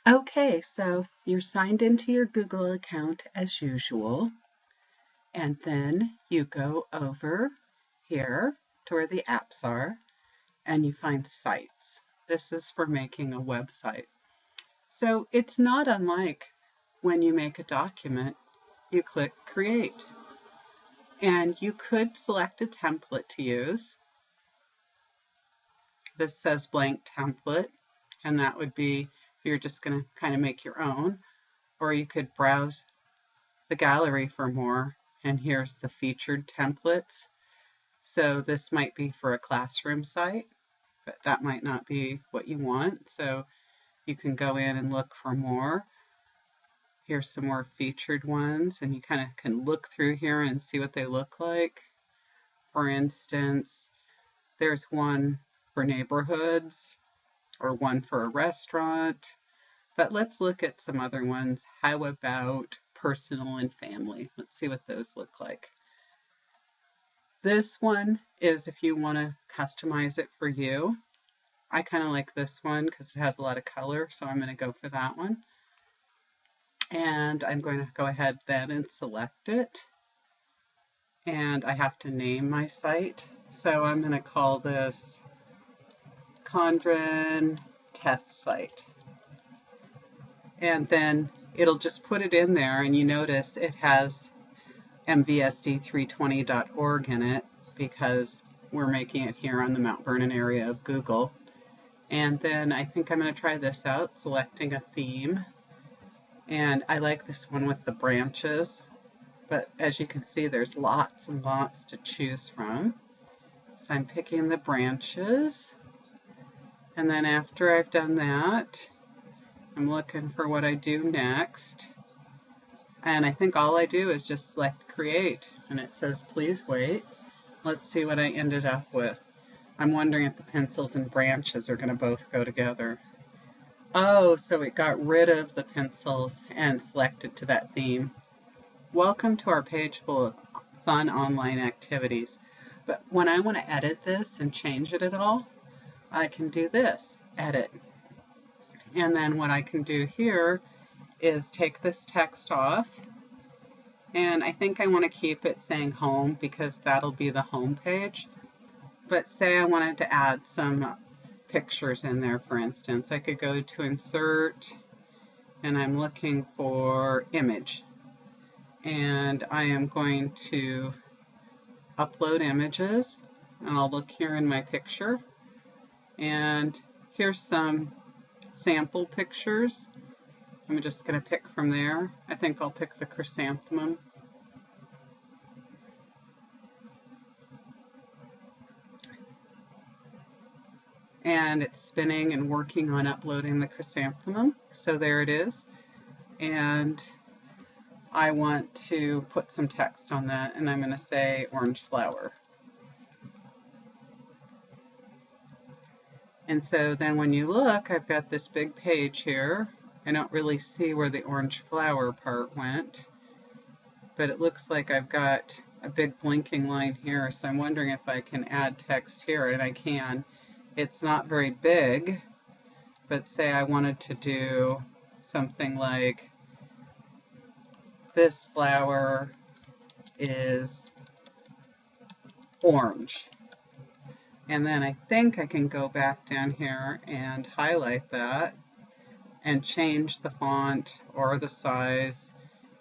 Okay, so you're signed into your Google account as usual, and then you go over here to where the apps are and you find sites. This is for making a website. So it's not unlike when you make a document, you click create. And you could select a template to use. This says blank template, and that would be if you're just going to kind of make your own, or you could browse the gallery for more, and here's the featured templates. So this might be for a classroom site, but that might not be what you want. So you can go in and look for more. Here's some more featured ones, and you kind of can look through here and see what they look like. For instance, there's one for neighborhoods or one for a restaurant, but let's look at some other ones. How about personal and family? Let's see what those look like. This one is if you want to customize it for you. I kind of like this one because it has a lot of color, so I'm going to go for that one. And I'm going to go ahead then and select it. And I have to name my site. So I'm going to call this Condren Test Site. And then it'll just put it in there, and you notice it has mvsd320.org in it because we're making it here on the Mount Vernon area of Google. And then I think I'm going to try this out, selecting a theme. And I like this one with the branches, but as you can see, there's lots and lots to choose from. So I'm picking the branches. And then after I've done that, I'm looking for what I do next. And I think all I do is just select create, and it says please wait. Let's see what I ended up with. I'm wondering if the pencils and branches are going to both go together. Oh, so it got rid of the pencils and selected to that theme. Welcome to our page full of fun online activities. But when I want to edit this and change it at all, I can do this, edit. And then what I can do here is take this text off, and I think I want to keep it saying home because that'll be the home page. But say I wanted to add some pictures in there, for instance, I could go to insert, and I'm looking for image, and I am going to upload images, and I'll look here in my picture, and here's some sample pictures. I'm just going to pick from there. I think I'll pick the chrysanthemum. And it's spinning and working on uploading the chrysanthemum. So there it is. And I want to put some text on that, and I'm going to say orange flower. And so then when you look, I've got this big page here. I don't really see where the orange flower part went, but it looks like I've got a big blinking line here, so I'm wondering if I can add text here, and I can. It's not very big, but say I wanted to do something like this flower is orange. And then I think I can go back down here and highlight that and change the font or the size.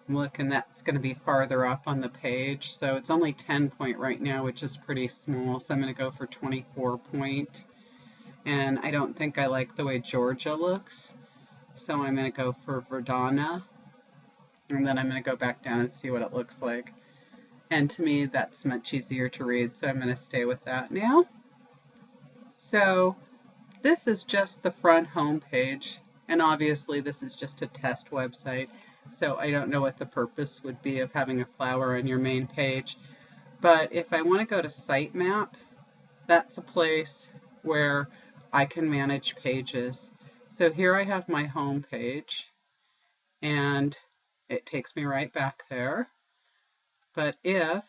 I'm looking, that's going to be farther up on the page. So it's only 10 point right now, which is pretty small. So I'm going to go for 24 point. And I don't think I like the way Georgia looks. So I'm going to go for Verdana. And then I'm going to go back down and see what it looks like. And to me, that's much easier to read. So I'm going to stay with that now. So this is just the front home page, and obviously this is just a test website, so I don't know what the purpose would be of having a flower on your main page. But if I want to go to sitemap, that's a place where I can manage pages. So here I have my home page, and it takes me right back there. But if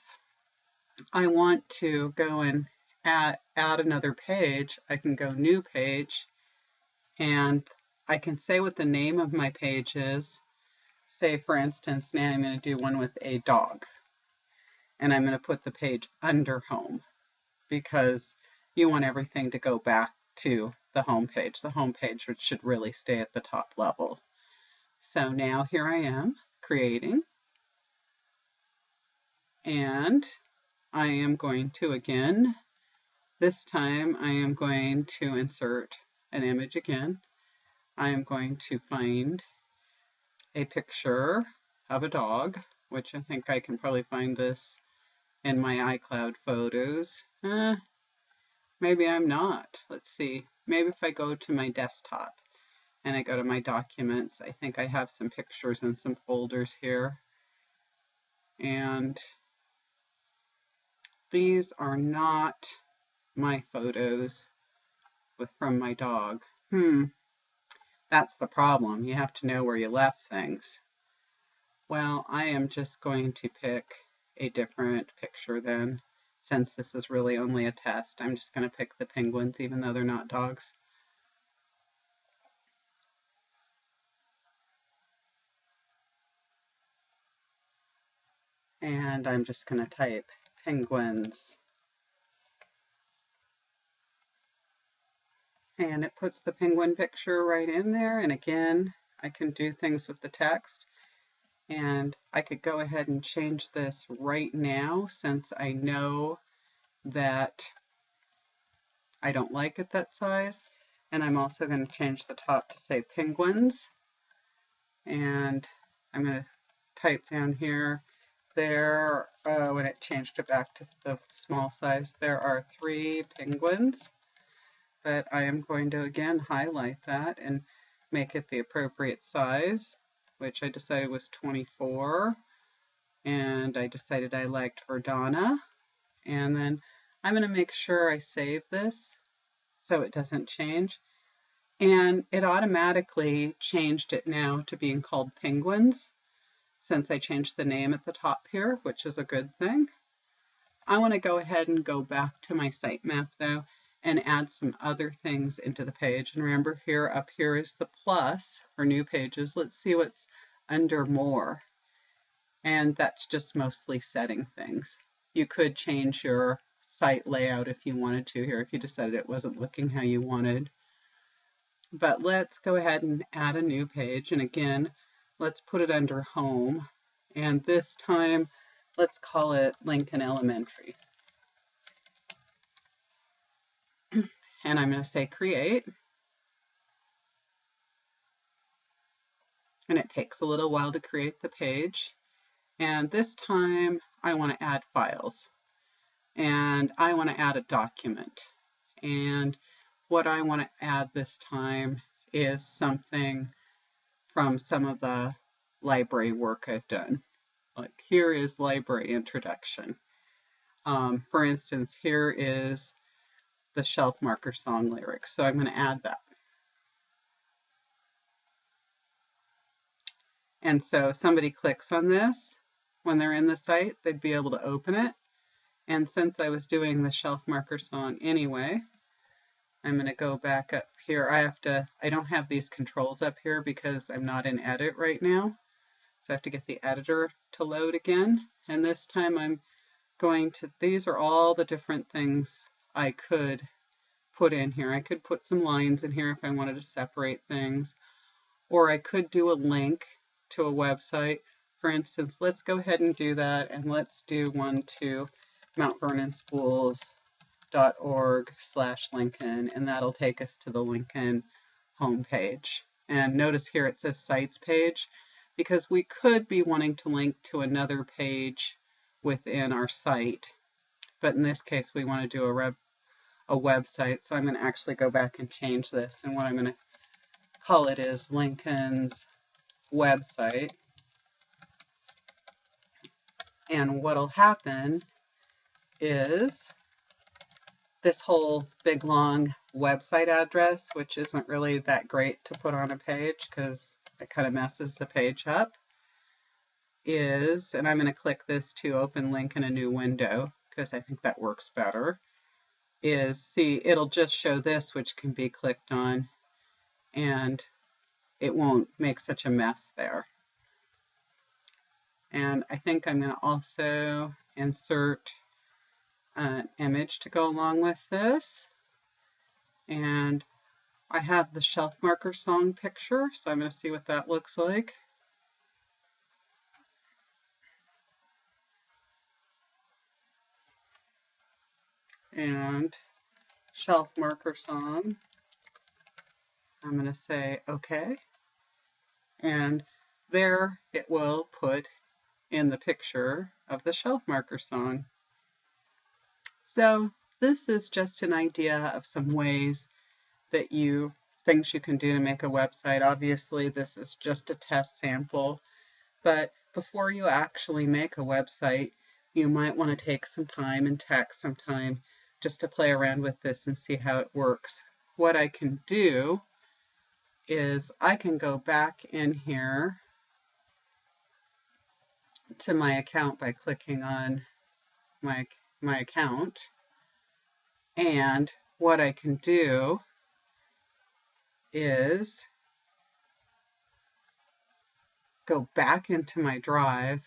I want to go and add another page, I can go new page, and I can say what the name of my page is. Say, for instance, now I'm going to do one with a dog. And I'm going to put the page under home because you want everything to go back to the home page. The home page, which should really stay at the top level. So now here I am creating. And I am going to, again, this time I am going to insert an image again. I am going to find a picture of a dog, which I think I can probably find this in my iCloud photos. Maybe I'm not. Let's see. Maybe if I go to my desktop and I go to my documents, I think I have some pictures in some folders here. And these are not my photos from my dog. That's the problem. You have to know where you left things. Well, I am just going to pick a different picture then. Since this is really only a test, I'm just going to pick the penguins, even though they're not dogs. And I'm just going to type penguins. And it puts the penguin picture right in there. And again, I can do things with the text. And I could go ahead and change this right now since I know that I don't like it that size. And I'm also going to change the top to say penguins. And I'm going to type down here, when it changed it back to the small size, there are 3 penguins. But I am going to again highlight that and make it the appropriate size, which I decided was 24. And I decided I liked Verdana. And then I'm going to make sure I save this so it doesn't change. And it automatically changed it now to being called penguins since I changed the name at the top here, which is a good thing. I want to go ahead and go back to my sitemap though and add some other things into the page. And remember here, up here is the plus for new pages. Let's see what's under more. And that's just mostly setting things. You could change your site layout if you wanted to here, if you decided it wasn't looking how you wanted. But let's go ahead and add a new page. And again, let's put it under home. And this time, let's call it Lincoln Elementary. And I'm going to say create. And it takes a little while to create the page. And this time, I want to add files. And I want to add a document. And what I want to add this time is something from some of the library work I've done. Like here is library introduction. For instance, here is the shelf marker song lyrics. So I'm going to add that. And so if somebody clicks on this when they're in the site, they'd be able to open it. And since I was doing the shelf marker song anyway, I'm going to go back up here. I don't have these controls up here because I'm not in edit right now. So I have to get the editor to load again. And this time I'm going to, these are all the different things I could put in here. I could put some lines in here if I wanted to separate things, or I could do a link to a website. For instance, let's go ahead and do that, and let's do one to mountvernonschools.org/Lincoln, and that'll take us to the Lincoln homepage. And notice here it says sites page, because we could be wanting to link to another page within our site. But in this case, we want to do a website. So I'm going to actually go back and change this. And what I'm going to call it is Lincoln's website. And what'll happen is this whole big long website address, which isn't really that great to put on a page because it kind of messes the page up, and I'm going to click this to open link in a new window because I think that works better, see, it'll just show this, which can be clicked on, and it won't make such a mess there. And I think I'm going to also insert an image to go along with this. And I have the shelf marker song picture, so I'm going to see what that looks like. And shelf marker song, I'm going to say OK. And there it will put in the picture of the shelf marker song. So this is just an idea of some ways that things you can do to make a website. Obviously, this is just a test sample, but before you actually make a website, you might want to take some time and take some time just to play around with this and see how it works. What I can do is I can go back in here to my account by clicking on my account, and what I can do is go back into my drive,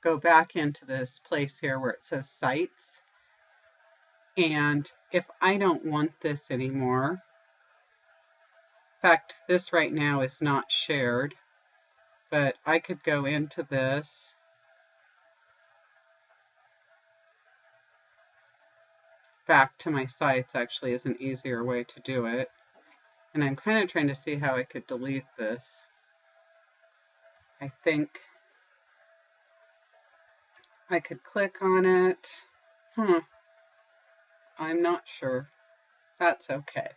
go back into this place here where it says sites, and if I don't want this anymore, in fact, this right now is not shared, but I could go into this back to my sites actually is an easier way to do it. And I'm kind of trying to see how I could delete this. I think I could click on it. I'm not sure. That's okay.